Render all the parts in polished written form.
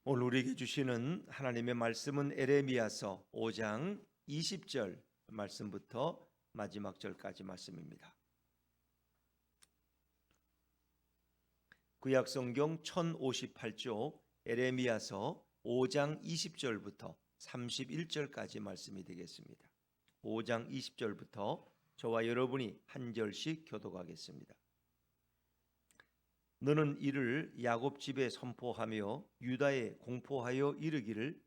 오늘 우리에게 주시는 하나님의 말씀은 에레미야서 5장 20절 말씀부터 마지막 절까지 말씀입니다. 구약성경 1058쪽 에레미야서 5장 20절부터 31절까지 말씀이 되겠습니다. 5장 20절부터 저와 여러분이 한 절씩 교독하겠습니다. 너는 이를 야곱 집에 선포하며 유다에 공포하여 이르기를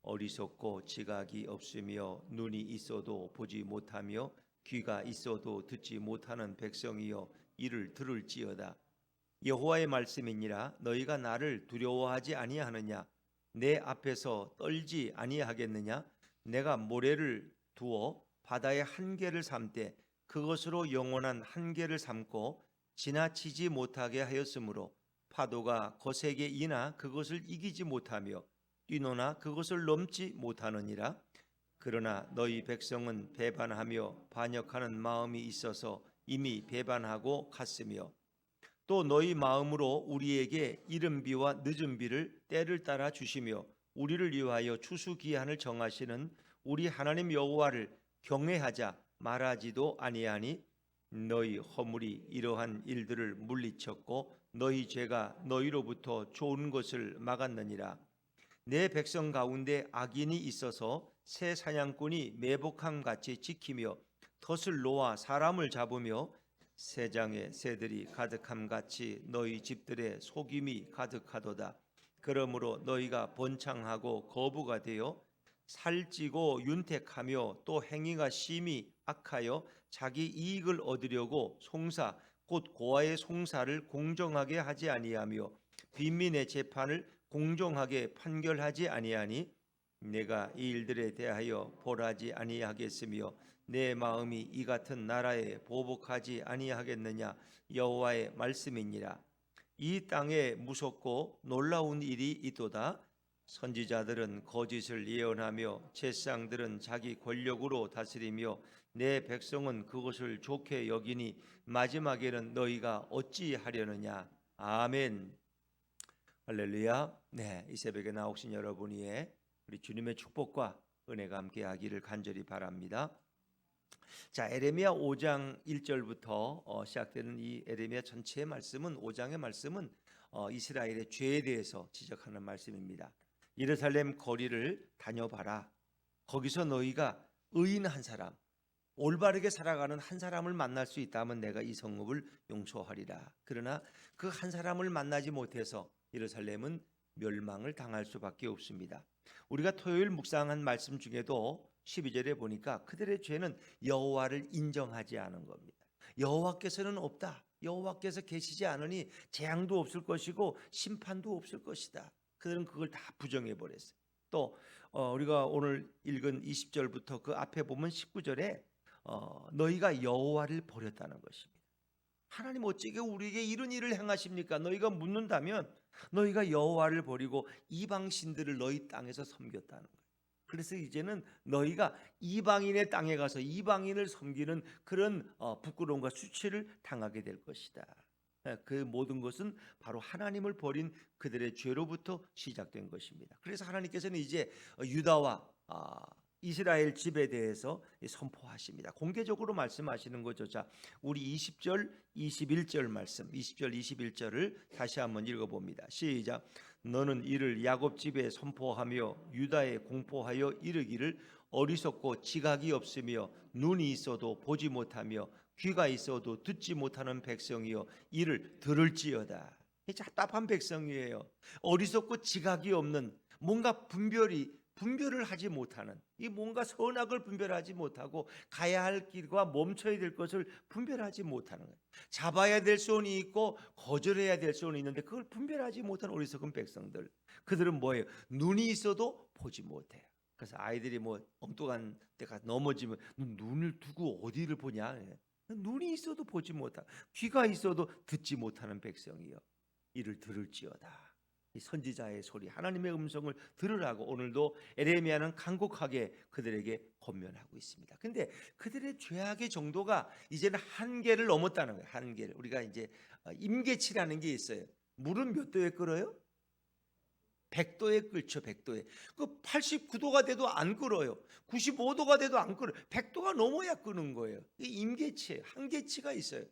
어리석고 지각이 없으며 눈이 있어도 보지 못하며 귀가 있어도 듣지 못하는 백성이여 이를 들을지어다. 여호와의 말씀이니라. 너희가 나를 두려워하지 아니하느냐? 내 앞에서 떨지 아니하겠느냐? 내가 모래를 두어 바다의 한계를 삼되 그것으로 영원한 한계를 삼고 지나치지 못하게 하였으므로 파도가 거세게 이나 그것을 이기지 못하며 뛰노나 그것을 넘지 못하느니라. 그러나 너희 백성은 배반하며 반역하는 마음이 있어서 이미 배반하고 갔으며 또 너희 마음으로 우리에게 이른 비와 늦은 비를 때를 따라 주시며 우리를 위하여 추수기한을 정하시는 우리 하나님 여호와를 경외하자 말하지도 아니하니 너희 허물이 이러한 일들을 물리쳤고 너희 죄가 너희로부터 좋은 것을 막았느니라. 내 백성 가운데 악인이 있어서 새 사냥꾼이 매복함 같이 지키며 덫을 놓아 사람을 잡으며 새장에 새들이 가득함 같이 너희 집들에 속임이 가득하도다. 그러므로 너희가 번창하고 거부가 되어 살찌고 윤택하며 또 행위가 심히 악하여 자기 이익을 얻으려고 송사 곧 고아의 송사를 공정하게 하지 아니하며 빈민의 재판을 공정하게 판결하지 아니하니 내가 이 일들에 대하여 벌하지 아니하겠으며 내 마음이 이 같은 나라에 보복하지 아니하겠느냐? 여호와의 말씀이니라. 이 땅에 무섭고 놀라운 일이 있도다. 선지자들은 거짓을 예언하며 제사장들은 자기 권력으로 다스리며 내 백성은 그것을 좋게 여기니 마지막에는 너희가 어찌하려느냐. 아멘. 할렐루야. 네, 이 새벽에 나오신 여러분 위에 우리 주님의 축복과 은혜가 함께하기를 간절히 바랍니다. 자, 에레미야 5장 1절부터 시작되는 이 에레미야 전체의 말씀은 5장의 말씀은 이스라엘의 죄에 대해서 지적하는 말씀입니다. 예루살렘 거리를 다녀봐라. 거기서 너희가 의인 한 사람, 올바르게 살아가는 한 사람을 만날 수 있다면 내가 이 성읍을 용서하리라. 그러나 그 한 사람을 만나지 못해서 예루살렘은 멸망을 당할 수밖에 없습니다. 우리가 토요일 묵상한 말씀 중에도 12절에 보니까 그들의 죄는 여호와를 인정하지 않은 겁니다. 여호와께서는 없다. 여호와께서 계시지 않으니 재앙도 없을 것이고 심판도 없을 것이다. 그들은 그걸 다 부정해 버렸어요. 또 우리가 오늘 읽은 20절부터 그 앞에 보면 19절에 너희가 여호와를 버렸다는 것입니다. 하나님 어찌게 우리에게 이런 일을 행하십니까? 너희가 묻는다면 너희가 여호와를 버리고 이방신들을 너희 땅에서 섬겼다는 거예요. 그래서 이제는 너희가 이방인의 땅에 가서 이방인을 섬기는 그런 부끄러움과 수치를 당하게 될 것이다. 그 모든 것은 바로 하나님을 버린 그들의 죄로부터 시작된 것입니다. 그래서 하나님께서는 이제 유다와 이스라엘 집에 대해서 선포하십니다. 공개적으로 말씀하시는 거죠. 자, 우리 20절, 21절 말씀, 20절, 21절을 다시 한번 읽어봅니다. 시작. 너는 이를 야곱 집에 선포하며 유다에 공포하여 이르기를 어리석고 지각이 없으며 눈이 있어도 보지 못하며 귀가 있어도 듣지 못하는 백성이여 이를 들을지어다. 답답한 백성이에요. 어리석고 지각이 없는 뭔가 분별을 하지 못하는 이 뭔가 선악을 분별하지 못하고 가야 할 길과 멈춰야 될 것을 분별하지 못하는 거예요. 잡아야 될 손이 있고 거절해야 될 손이 있는데 그걸 분별하지 못한 어리석은 백성들. 그들은 뭐예요? 눈이 있어도 보지 못해요. 그래서 아이들이 뭐 엉뚱한 데가 넘어지면 눈을 두고 어디를 보냐? 눈이 있어도 보지 못하고 귀가 있어도 듣지 못하는 백성이요 이를 들을지어다. 이 선지자의 소리, 하나님의 음성을 들으라고 오늘도 에레미야는 간곡하게 그들에게 권면하고 있습니다. 근데 그들의 죄악의 정도가 이제는 한계를 넘었다는 거예요. 한계를. 우리가 이제 임계치라는 게 있어요. 물은 몇 도에 끓어요? 100도에 끓죠. 100도에. 그 89도가 돼도 안 끓어요. 95도가 돼도 안 끓어요. 100도가 넘어야 끓는 거예요. 이 임계치, 한계치가 있어요.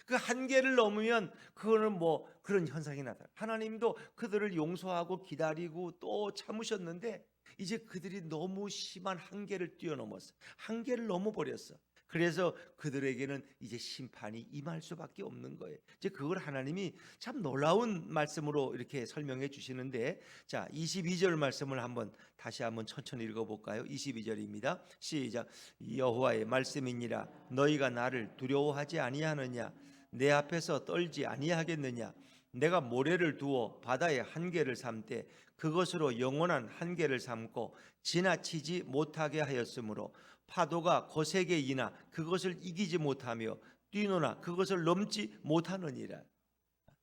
그 한계를 넘으면 그거는 뭐 그런 현상이 나타나요. 하나님도 그들을 용서하고 기다리고 또 참으셨는데 이제 그들이 너무 심한 한계를 뛰어넘었어. 한계를 넘어버렸어. 그래서 그들에게는 이제 심판이 임할 수밖에 없는 거예요. 이제 그걸 하나님이 참 놀라운 말씀으로 이렇게 설명해 주시는데, 자 22절 말씀을 다시 한번 천천히 읽어볼까요? 22절입니다. 시작. 여호와의 말씀이니라. 너희가 나를 두려워하지 아니하느냐? 내 앞에서 떨지 아니하겠느냐? 내가 모래를 두어 바다의 한계를 삼되 그것으로 영원한 한계를 삼고 지나치지 못하게 하였으므로 파도가 거세게 이나 그것을 이기지 못하며 뛰노나 그것을 넘지 못하느니라.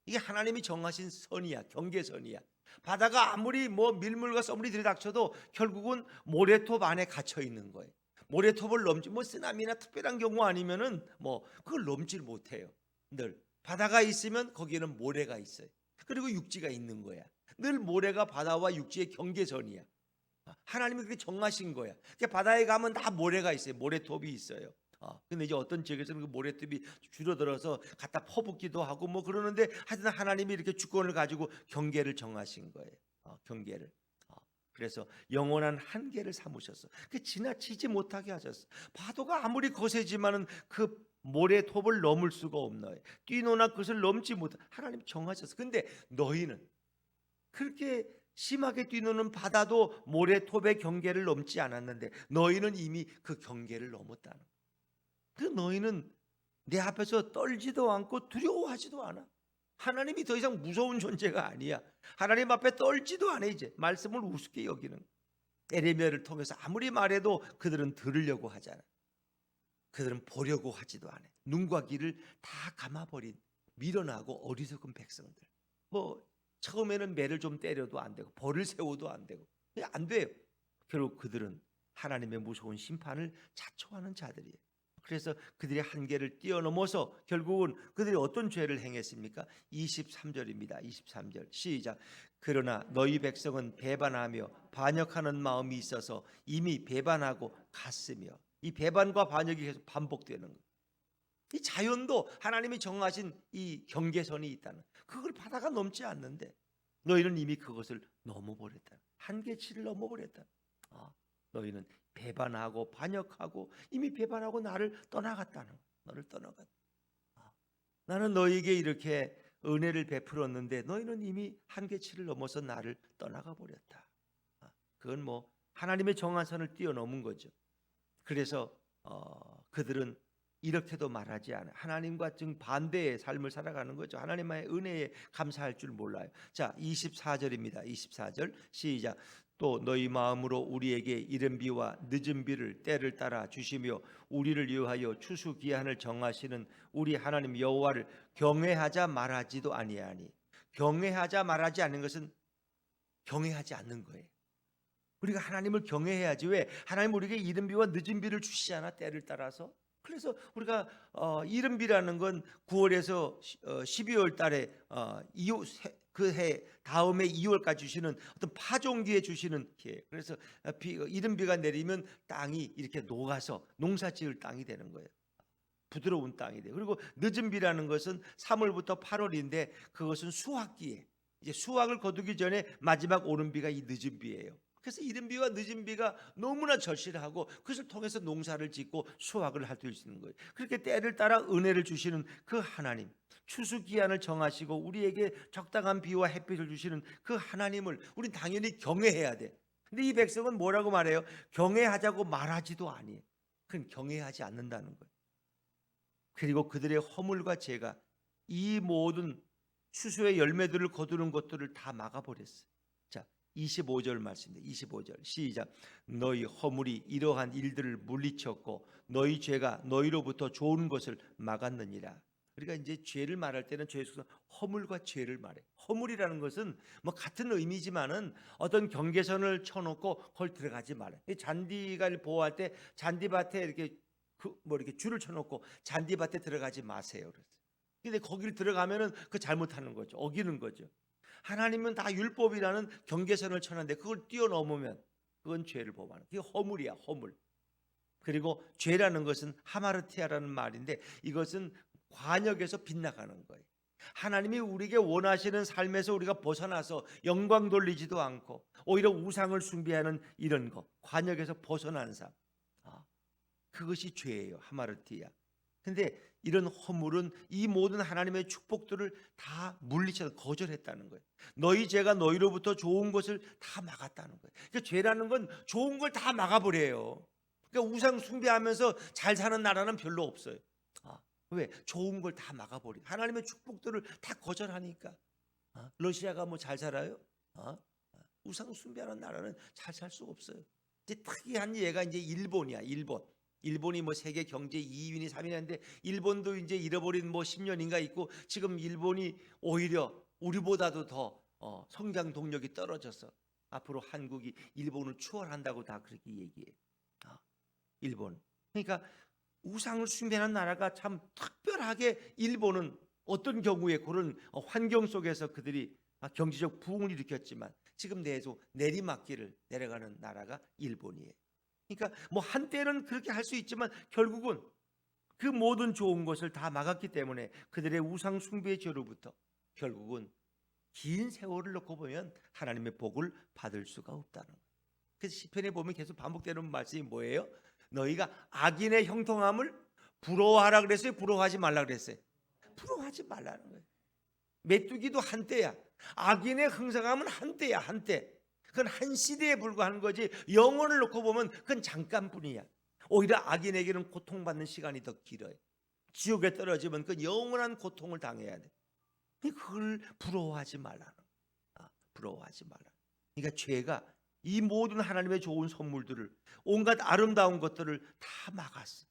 이게 하나님이 정하신 선이야. 경계선이야. 바다가 아무리 뭐 밀물과 썰물이 들이닥쳐도 결국은 모래톱 안에 갇혀 있는 거예요. 모래톱을 넘지 뭐 쓰나미나 특별한 경우 아니면은 뭐 그걸 넘질 못해요. 늘 바다가 있으면 거기에는 모래가 있어요. 그리고 육지가 있는 거야. 늘 모래가 바다와 육지의 경계선이야. 하나님이 그렇게 정하신 거야. 그러니까 바다에 가면 다 모래가 있어요. 모래톱이 있어요. 근데 이제 어떤 지역에서는 그 모래톱이 줄어들어서 갖다 퍼붓기도 하고 뭐 그러는데 하여튼 하나님이 이렇게 주권을 가지고 경계를 정하신 거예요. 경계를. 그래서 영원한 한계를 삼으셨어. 그 지나치지 못하게 하셨어. 파도가 아무리 거세지만은 그 모래톱을 넘을 수가 없나요? 뛰노나 그것을 넘지 못해. 하나님 정하셨어. 근데 너희는 그렇게 심하게 뛰노는 바다도 모래톱의 경계를 넘지 않았는데 너희는 이미 그 경계를 넘었다는 거야. 그 너희는 내 앞에서 떨지도 않고 두려워하지도 않아. 하나님이 더 이상 무서운 존재가 아니야. 하나님 앞에 떨지도 않아. 이제 말씀을 우습게 여기는. 에레미야를 통해서 아무리 말해도 그들은 들으려고 하잖아. 그들은 보려고 하지도 않아. 눈과 귀를 다 감아버린 미련하고 어리석은 백성들. 뭐 처음에는 매를 좀 때려도 안 되고 벌을 세워도 안 되고 안 돼요. 결국 그들은 하나님의 무서운 심판을 자초하는 자들이에요. 그래서 그들의 한계를 뛰어넘어서 결국은 그들이 어떤 죄를 행했습니까? 23절입니다. 23절 시작. 그러나 너희 백성은 배반하며 반역하는 마음이 있어서 이미 배반하고 갔으며. 이 배반과 반역이 계속 반복되는 거예요. 이 자연도 하나님이 정하신 이 경계선이 있다는, 그걸 바다가 넘지 않는데 너희는 이미 그것을 넘어버렸다. 한계치를 넘어버렸다. 너희는 배반하고 반역하고 이미 배반하고 나를 떠나갔다는 거야. 너를 떠나갔다. 나는 너희에게 이렇게 은혜를 베풀었는데 너희는 이미 한계치를 넘어서 나를 떠나가 버렸다. 그건 뭐 하나님의 정한 선을 뛰어넘은 거죠. 그래서 그들은 이렇게도 말하지 않아요. 하나님과 반대의 삶을 살아가는 거죠. 하나님의 은혜에 감사할 줄 몰라요. 자, 24절입니다. 24절 시작. 또 너희 마음으로 우리에게 이른 비와 늦은 비를 때를 따라 주시며 우리를 위하여 추수 기한을 정하시는 우리 하나님 여호와를 경외하자 말하지도 아니하니. 경외하자 말하지 않는 것은 경외하지 않는 거예요. 우리가 하나님을 경외해야지. 왜? 하나님 우리에게 이른 비와 늦은 비를 주시잖아, 때를 따라서. 그래서 우리가 이른 비라는 건 9월에서 12월 달에 그 해 다음에 2월까지 주시는 어떤 파종기에 주시는 기회. 그래서 이른 비가 내리면 땅이 이렇게 녹아서 농사지을 땅이 되는 거예요. 부드러운 땅이 돼요. 그리고 늦은 비라는 것은 3월부터 8월인데 그것은 수확기에, 이제 수확을 거두기 전에 마지막 오는 비가 이 늦은 비예요. 그래서 이른 비와 늦은 비가 너무나 절실하고 그것을 통해서 농사를 짓고 수확을 할 수 있는 거예요. 그렇게 때를 따라 은혜를 주시는 그 하나님, 추수 기한을 정하시고 우리에게 적당한 비와 햇빛을 주시는 그 하나님을 우린 당연히 경외해야 돼. 근데 이 백성은 뭐라고 말해요? 경외하자고 말하지도 아니에요. 그건 경외하지 않는다는 거예요. 그리고 그들의 허물과 죄가 이 모든 추수의 열매들을 거두는 것들을 다 막아버렸어요. 25절 말씀입니다. 25절 시작. 너희 허물이 이러한 일들을 물리쳤고 너희 죄가 너희로부터 좋은 것을 막았느니라. 그러니까 이제 죄를 말할 때는 죄 속에서 허물과 죄를 말해. 허물이라는 것은 뭐 같은 의미지만은 어떤 경계선을 쳐놓고 거기 들어가지 말아요. 잔디를 보호할 때 잔디밭에 이렇게 이렇게 줄을 쳐놓고 잔디밭에 들어가지 마세요. 그래서 근데 거기를 들어가면은 그 잘못하는 거죠. 어기는 거죠. 하나님은 다 율법이라는 경계선을 쳐놨는데 그걸 뛰어넘으면 그건 죄를 범하는, 그게 허물이야, 허물. 그리고 죄라는 것은 하마르티아라는 말인데 이것은 관역에서 빗나가는 거예요. 하나님이 우리에게 원하시는 삶에서 우리가 벗어나서 영광 돌리지도 않고 오히려 우상을 숭배하는 이런 거, 관역에서 벗어난 삶, 그것이 죄예요, 하마르티아. 근데 이런 허물은 이 모든 하나님의 축복들을 다 물리쳐서 거절했다는 거예요. 너희 죄가 너희로부터 좋은 것을 다 막았다는 거예요. 그러니까 죄라는 건 좋은 걸 다 막아버려요. 그러니까 우상 숭배하면서 잘 사는 나라는 별로 없어요. 왜? 좋은 걸 다 막아버리. 하나님의 축복들을 다 거절하니까. 러시아가 뭐 잘 살아요? 우상 숭배하는 나라는 잘 살 수가 없어요. 이제 특이한 예가 이제 일본이야. 일본이 뭐 세계 경제 2위니 3위니 하는데 일본도 이제 잃어버린 뭐 10년인가 있고 지금 일본이 오히려 우리보다도 더 성장 동력이 떨어져서 앞으로 한국이 일본을 추월한다고 다 그렇게 얘기해요. 일본. 그러니까 우상을 숭배하는 나라가 참 특별하게 일본은 어떤 경우에 그런 환경 속에서 그들이 경제적 부흥을 일으켰지만 지금 계속 내리막길을 내려가는 나라가 일본이에요. 그러니까 뭐 한때는 그렇게 할 수 있지만 결국은 그 모든 좋은 것을 다 막았기 때문에 그들의 우상 숭배의 죄로부터 결국은 긴 세월을 놓고 보면 하나님의 복을 받을 수가 없다는 거예요. 그래서 시편에 보면 계속 반복되는 말씀이 뭐예요? 너희가 악인의 형통함을 부러워하라 그랬어요? 부러워하지 말라 그랬어요? 부러워하지 말라는 거예요. 메뚜기도 한때야. 악인의 흥성함은 한때야, 한때. 그건 한 시대에 불과한 거지 영혼을 놓고 보면 그건 잠깐뿐이야. 오히려 악인에게는 고통받는 시간이 더 길어요. 지옥에 떨어지면 그 영원한 고통을 당해야 돼. 그걸 부러워하지 말라는 거야. 부러워하지 말라. 그러니까 죄가 이 모든 하나님의 좋은 선물들을, 온갖 아름다운 것들을 다 막았어.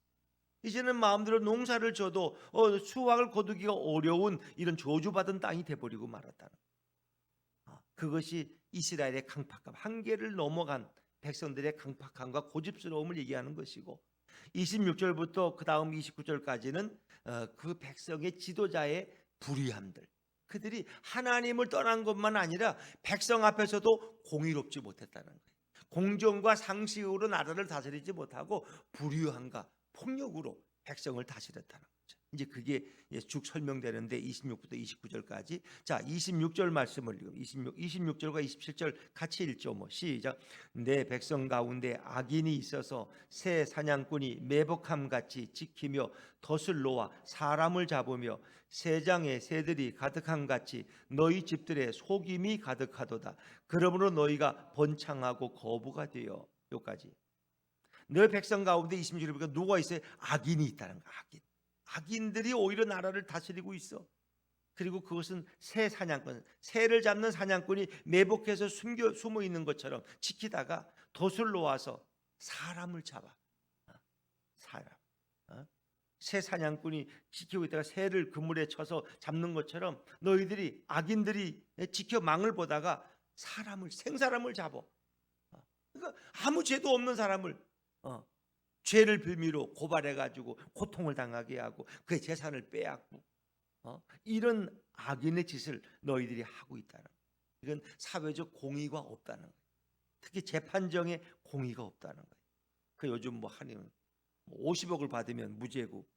이제는 마음대로 농사를 져도 수확을 거두기가 어려운 이런 저주받은 땅이 돼버리고 말았다는 거야. 그것이 이스라엘의 강팍함, 한계를 넘어간 백성들의 강팍함과 고집스러움을 얘기하는 것이고 26절부터 그 다음 29절까지는 그 백성의 지도자의 불의함들, 그들이 하나님을 떠난 것만 아니라 백성 앞에서도 공의롭지 못했다는 거예요. 공정과 상식으로 나라를 다스리지 못하고 불의함과 폭력으로 백성을 다스렸다는 거죠. 이제 그게 쭉 설명되는데 26부터 29절까지. 자, 26절 말씀을 읽으면 26절과 27절 같이 읽죠. 뭐 시작. 내 백성 가운데 악인이 있어서 새 사냥꾼이 매복함 같이 지키며 덫을 놓아 사람을 잡으며 새장에 새들이 가득함 같이 너희 집들에 속임이 가득하도다. 그러므로 너희가 번창하고 거부가 되어. 여기까지. 너희 백성 가운데 26절에 보니까 누가 있어요? 악인이 있다는 거야. 악인들이 오히려 나라를 다스리고 있어. 그리고 그것은 새 사냥꾼, 새를 잡는 사냥꾼이 매복해서 숨어 있는 것처럼 지키다가 덫을 놓아서 사람을 잡아. 사람. 새 사냥꾼이 지키고 있다가 새를 그물에 쳐서 잡는 것처럼 너희들이, 악인들이 지켜 망을 보다가 생사람을 잡아. 그러니까 아무 죄도 없는 사람을 죄를 빌미로 고발해가지고 고통을 당하게 하고 그의 재산을 빼앗고 이런 악인의 짓을 너희들이 하고 있다는 거예요. 이건 사회적 공의가 없다는 거예요. 특히 재판정에 공의가 없다는 거예요. 그 요즘 뭐 하면 50억을 받으면 무죄고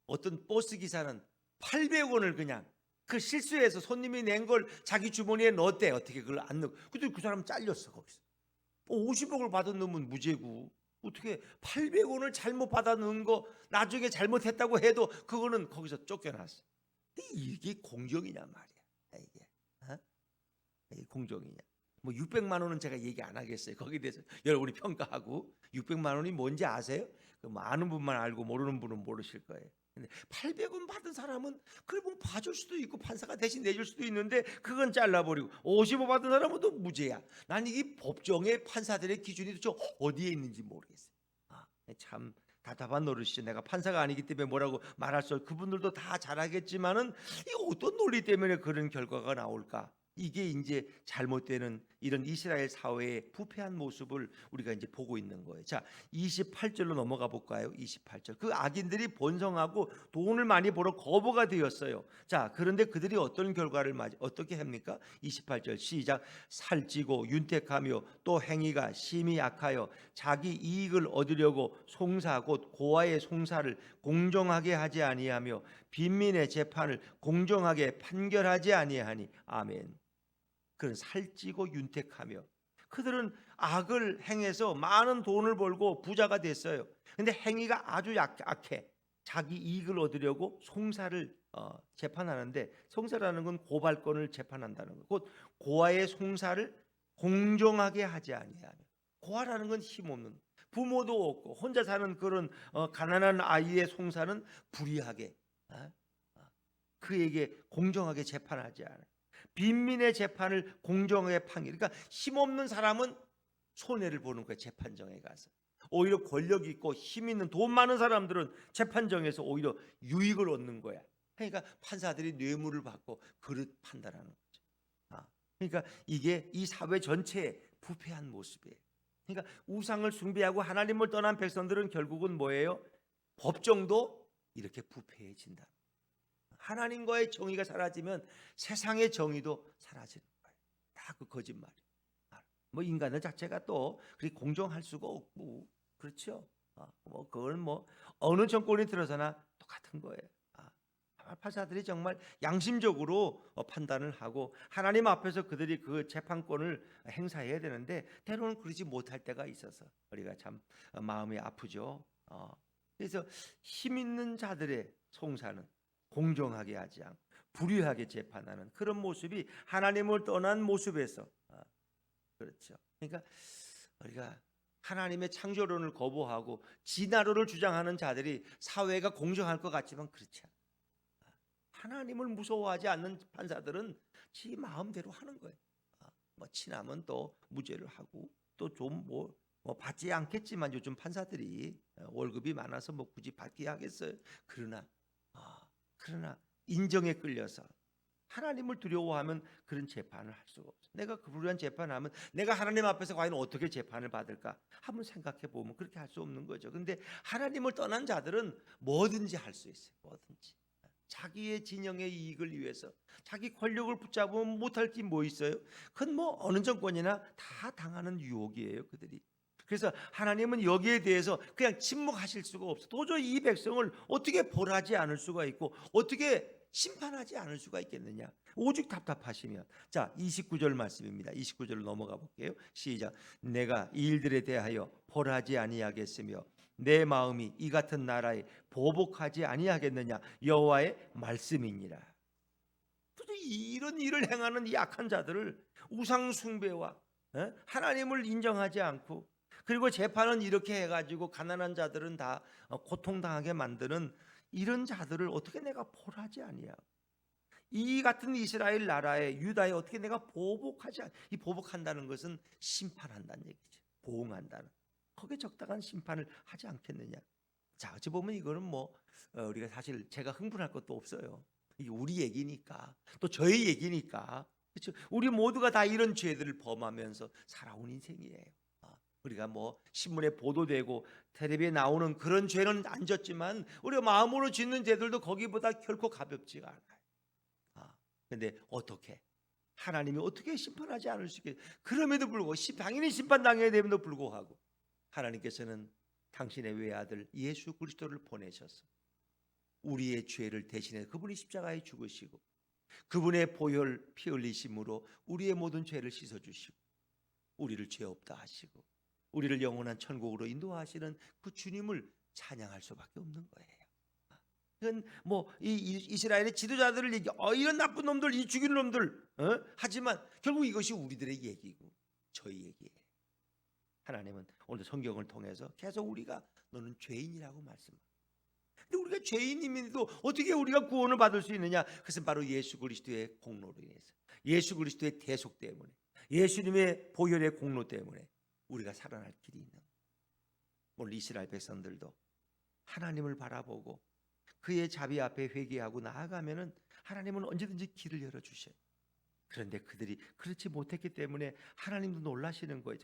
어떤 버스 기사는 800원을 그냥 그 실수해서 손님이 낸 걸 자기 주머니에 넣었대. 어떻게 그걸 안 넣고. 근데 그 사람 잘렸어 거기서. 50억을 받은 놈은 무죄고 어떻게 800원을 잘못 받아 넣은 거 나중에 잘못했다고 해도 그거는 거기서 쫓겨났어. 이게 공정이냐 말이야. 이게 공정이냐. 뭐 600만 원은 제가 얘기 안 하겠어요. 거기에 대해서 여러분이 평가하고. 600만 원이 뭔지 아세요? 아는 분만 알고 모르는 분은 모르실 거예요. 근데 800원 받은 사람은 그걸 뭐 봐줄 수도 있고 판사가 대신 내줄 수도 있는데 그건 잘라버리고 50원 받은 사람은 또 무죄야. 난 이게 법정의 판사들의 기준이 도대체 어디에 있는지 모르겠어요. 참 답답한 노릇이죠. 내가 판사가 아니기 때문에 뭐라고 말할 수 없고 그분들도 다 잘하겠지만은 이 어떤 논리 때문에 그런 결과가 나올까? 이게 이제 잘못되는 이런 이스라엘 사회의 부패한 모습을 우리가 이제 보고 있는 거예요. 자, 28절로 넘어가 볼까요? 28절. 그 악인들이 번성하고 돈을 많이 벌어 거부가 되었어요. 자, 그런데 그들이 어떤 결과를 어떻게 합니까? 28절 시작. 살찌고 윤택하며 또 행위가 심히 악하여 자기 이익을 얻으려고 송사 곧 고아의 송사를 공정하게 하지 아니하며 빈민의 재판을 공정하게 판결하지 아니하니. 아멘. 그런 살찌고 윤택하며 그들은 악을 행해서 많은 돈을 벌고 부자가 됐어요. 근데 행위가 아주 악해. 자기 이익을 얻으려고 송사를 재판하는데, 송사라는 건 고발권을 재판한다는 거. 곧 고아의 송사를 공정하게 하지 아니하며. 고아라는 건 힘없는, 부모도 없고 혼자 사는 그런 가난한 아이의 송사는 불의하게 그에게 공정하게 재판하지 않아요. 빈민의 재판을 공정하게 판결. 그러니까 힘없는 사람은 손해를 보는 거예요. 재판정에 가서. 오히려 권력 있고 힘 있는 돈 많은 사람들은 재판정에서 오히려 유익을 얻는 거야. 그러니까 판사들이 뇌물을 받고 그릇 판단하는 거죠. 그러니까 이게 이 사회 전체의 부패한 모습이에요. 그러니까 우상을 숭배하고 하나님을 떠난 백성들은 결국은 뭐예요? 법정도 이렇게 부패해진다. 하나님과의 정의가 사라지면 세상의 정의도 사라지는 거예요. 다 그 거짓말이에요. 뭐 인간의 자체가 또 그렇게 공정할 수가 없고, 그렇죠? 뭐 그걸 뭐 어느 정권이 들어서나 똑같은 거예요. 판사들이 정말 양심적으로 판단을 하고 하나님 앞에서 그들이 그 재판권을 행사해야 되는데 때로는 그러지 못할 때가 있어서 우리가 참 마음이 아프죠. 그래서 힘 있는 자들의 송사는 공정하게 하지 않고 불의하게 재판하는 그런 모습이 하나님을 떠난 모습에서 그렇죠. 그러니까 우리가 하나님의 창조론을 거부하고 진화론을 주장하는 자들이 사회가 공정할 것 같지만 그렇지 않아요. 하나님을 무서워하지 않는 판사들은 지 마음대로 하는 거예요. 뭐 친하면 또 무죄를 하고 또 좀 뭐 받지 않겠지만 요즘 판사들이 월급이 많아서 뭐 굳이 받게 하겠어요. 그러나 인정에 끌려서 하나님을 두려워하면 그런 재판을 할 수가 없어요. 내가 그분한 재판하면 내가 하나님 앞에서 과연 어떻게 재판을 받을까? 한번 생각해 보면 그렇게 할 수 없는 거죠. 근데 하나님을 떠난 자들은 뭐든지 할 수 있어요. 뭐든지. 자기의 진영의 이익을 위해서 자기 권력을 붙잡으면 못할 게 뭐 있어요? 그건 뭐 어느 정권이나 다 당하는 유혹이에요, 그들이. 그래서 하나님은 여기에 대해서 그냥 침묵하실 수가 없어. 도저히 이 백성을 어떻게 벌하지 않을 수가 있고 어떻게 심판하지 않을 수가 있겠느냐. 오직 답답하시면. 자, 29절 말씀입니다. 29절로 넘어가 볼게요. 시작. 내가 이 일들에 대하여 벌하지 아니하겠으며 내 마음이 이 같은 나라에 보복하지 아니하겠느냐. 여호와의 말씀이니라. 이런 일을 행하는 이 악한 자들을 우상 숭배와 하나님을 인정하지 않고 그리고 재판은 이렇게 해가지고 가난한 자들은 다 고통당하게 만드는 이런 자들을 어떻게 내가 벌하지 아니하고 이 같은 이스라엘 나라에 유다에 어떻게 내가 보복하지 이 보복한다는 것은 심판한다는 얘기죠. 보응한다는. 거기에 적당한 심판을 하지 않겠느냐. 자, 어찌 보면 이거는 뭐 우리가 사실 제가 흥분할 것도 없어요. 이게 우리 얘기니까 또 저희 얘기니까 그렇죠. 우리 모두가 다 이런 죄들을 범하면서 살아온 인생이에요. 우리가 뭐 신문에 보도되고 텔레비에 나오는 그런 죄는 안 졌지만 우리가 마음으로 짓는 죄들도 거기보다 결코 가볍지가 않아요. 그런데 어떻게 하나님이 어떻게 심판하지 않을 수 있겠어요? 그럼에도 불구하고 당연히 심판당해야 됨에도 불구하고 하나님께서는 당신의 외아들 예수 그리스도를 보내셔서 우리의 죄를 대신해 그분이 십자가에 죽으시고 그분의 보혈 피 흘리심으로 우리의 모든 죄를 씻어주시고 우리를 죄 없다 하시고 우리를 영원한 천국으로 인도하시는 그 주님을 찬양할 수밖에 없는 거예요. 이건 뭐 이 이스라엘의 지도자들을 얘기, 이런 나쁜 놈들, 이 죽이는 놈들, 하지만 결국 이것이 우리들의 얘기고 저희 얘기예요. 하나님은 오늘 성경을 통해서 계속 우리가 너는 죄인이라고 말씀합니다. 근데 우리가 죄인임에도 어떻게 우리가 구원을 받을 수 있느냐? 그것은 바로 예수 그리스도의 공로로 인해서, 예수 그리스도의 대속 때문에, 예수님의 보혈의 공로 때문에 우리가 살아날 길이 있는 거예요. 오늘 이스라엘 백성들도 하나님을 바라보고 그의 자비 앞에 회개하고 나아가면은 하나님은 언제든지 길을 열어주셔요. 그런데 그들이 그렇지 못했기 때문에 하나님도 놀라시는 거예요.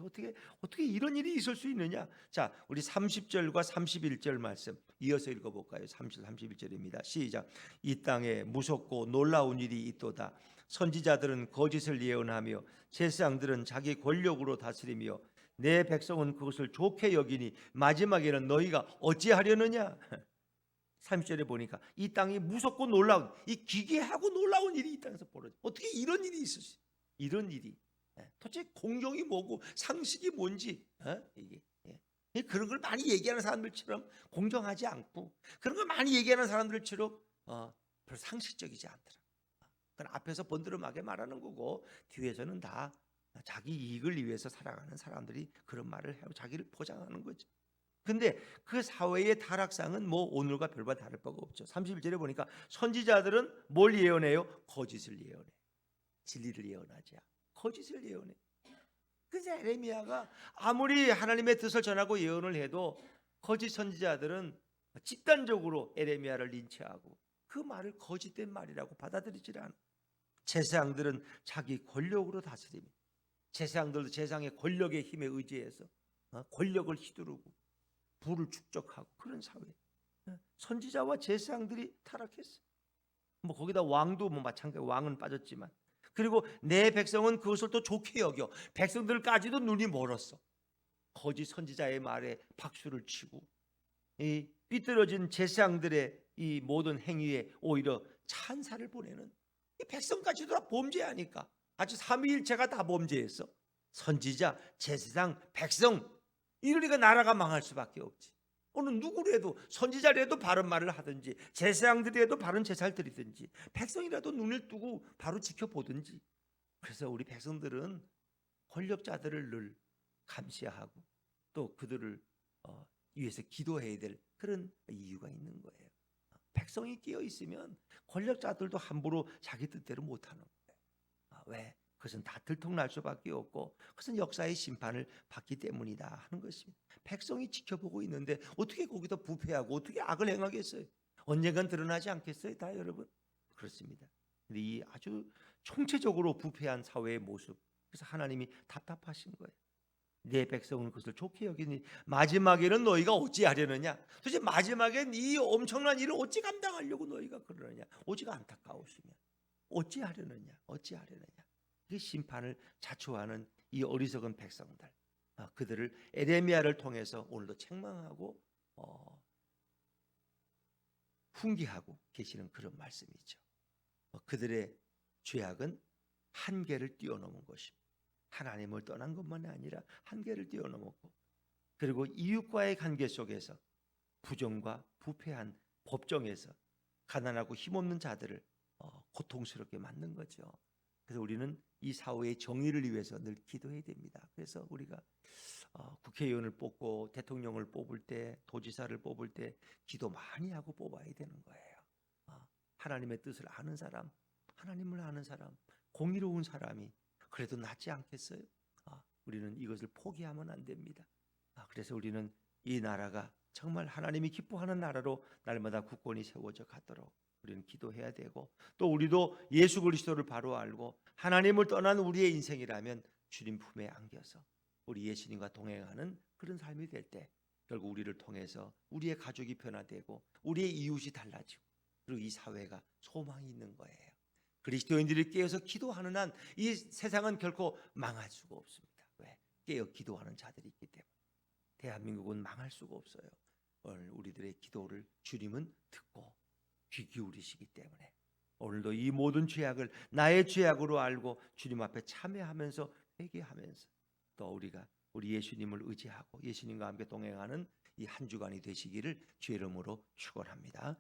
어떻게 이런 일이 있을 수 있느냐? 자, 우리 30절과 31절 말씀 이어서 읽어볼까요? 30, 31절입니다. 시작. 이 땅에 무섭고 놀라운 일이 있도다. 선지자들은 거짓을 예언하며 제사장들은 자기 권력으로 다스리며 내 백성은 그것을 좋게 여기니 마지막에는 너희가 어찌하려느냐? 30절에 보니까 이 땅이 무섭고 놀라운, 이 기괴하고 놀라운 일이 이 땅에서 벌어져. 어떻게 이런 일이 있을 수 있어요? 이런 일이. 도대체 공정이 뭐고 상식이 뭔지 이게 그런 걸 많이 얘기하는 사람들처럼 공정하지 않고, 그런 걸 많이 얘기하는 사람들처럼 별로 상식적이지 않더라. 그건 앞에서 번드름하게 말하는 거고 뒤에서는 다 자기 이익을 위해서 살아가는 사람들이 그런 말을 하고 자기를 포장하는 거죠. 근데 그 사회의 타락상은 뭐 오늘과 별반 다를 바가 없죠. 31절에 보니까 선지자들은 뭘 예언해요? 거짓을 예언해. 진리를 예언하지 않아. 거짓을 예언해. 그래서 에레미야가 아무리 하나님의 뜻을 전하고 예언을 해도 거짓 선지자들은 집단적으로 에레미야를 린치하고 그 말을 거짓된 말이라고 받아들이질 않아. 제사장들은 자기 권력으로 다스립니다. 제사장들도 제사장의 권력의 힘에 의지해서 권력을 휘두르고 부를 축적하고 그런 사회. 선지자와 제사장들이 타락했어. 뭐 거기다 왕도 뭐 마찬가지, 왕은 빠졌지만, 그리고 내 백성은 그것을 또 좋게 여겨 백성들까지도 눈이 멀었어. 거짓 선지자의 말에 박수를 치고 이 삐뚤어진 제사장들의 이 모든 행위에 오히려 찬사를 보내는, 이 백성까지도 다 범죄하니까 아주 삼위일체가 다 범죄했어. 선지자, 제사장, 백성, 이러니까 나라가 망할 수밖에 없지. 어느 누구라도, 선지자라도 바른 말을 하든지 제사장들이라도 바른 제사를 드리든지 백성이라도 눈을 뜨고 바로 지켜보든지. 그래서 우리 백성들은 권력자들을 늘 감시하고 또 그들을 위해서 기도해야 될 그런 이유가 있는 거예요. 백성이 끼어 있으면 권력자들도 함부로 자기 뜻대로 못하는 거예요. 왜? 그것은 다 들통날 수밖에 없고 그것은 역사의 심판을 받기 때문이다 하는 것입니다. 백성이 지켜보고 있는데 어떻게 거기다 부패하고 어떻게 악을 행하겠어요? 언젠간 드러나지 않겠어요? 다 여러분? 그렇습니다. 근데 이 아주 총체적으로 부패한 사회의 모습, 그래서 하나님이 답답하신 거예요. 내 백성은 그것을 좋게 여기니 마지막에는 너희가 어찌하려느냐? 도대체 마지막엔 이 엄청난 일을 어찌 감당하려고 너희가 그러느냐? 오직 안타까우시며 어찌하려느냐? 그 심판을 자초하는 이 어리석은 백성들, 그들을 에레미야를 통해서 오늘도 책망하고 훈계하고 계시는 그런 말씀이죠. 그들의 죄악은 한계를 뛰어넘은 것입니다. 하나님을 떠난 것만이 아니라 한계를 뛰어넘었고, 그리고 이웃과의 관계 속에서 부정과 부패한 법정에서 가난하고 힘없는 자들을 고통스럽게 만든 거죠. 그래서 우리는 이 사회의 정의를 위해서 늘 기도해야 됩니다. 그래서 우리가 국회의원을 뽑고 대통령을 뽑을 때, 도지사를 뽑을 때 기도 많이 하고 뽑아야 되는 거예요. 하나님의 뜻을 아는 사람, 하나님을 아는 사람, 공의로운 사람이 그래도 낫지 않겠어요? 우리는 이것을 포기하면 안 됩니다. 그래서 우리는 이 나라가 정말 하나님이 기뻐하는 나라로 날마다 국권이 세워져 가도록 우리는 기도해야 되고, 또 우리도 예수 그리스도를 바로 알고 하나님을 떠난 우리의 인생이라면 주님 품에 안겨서 우리 예수님과 동행하는 그런 삶이 될 때 결국 우리를 통해서 우리의 가족이 변화되고 우리의 이웃이 달라지고 그리고 이 사회가 소망이 있는 거예요. 그리스도인들이 깨어서 기도하는 한 이 세상은 결코 망할 수가 없습니다. 왜? 깨어 기도하는 자들이 있기 때문에. 대한민국은 망할 수가 없어요. 오늘 우리들의 기도를 주님은 듣고 귀 기울이시기 때문에 오늘도 이 모든 죄악을 나의 죄악으로 알고 주님 앞에 참회하면서 회개하면서 또 우리가 우리 예수님을 의지하고 예수님과 함께 동행하는 이 한 주간이 되시기를 주의 이름으로 축원합니다.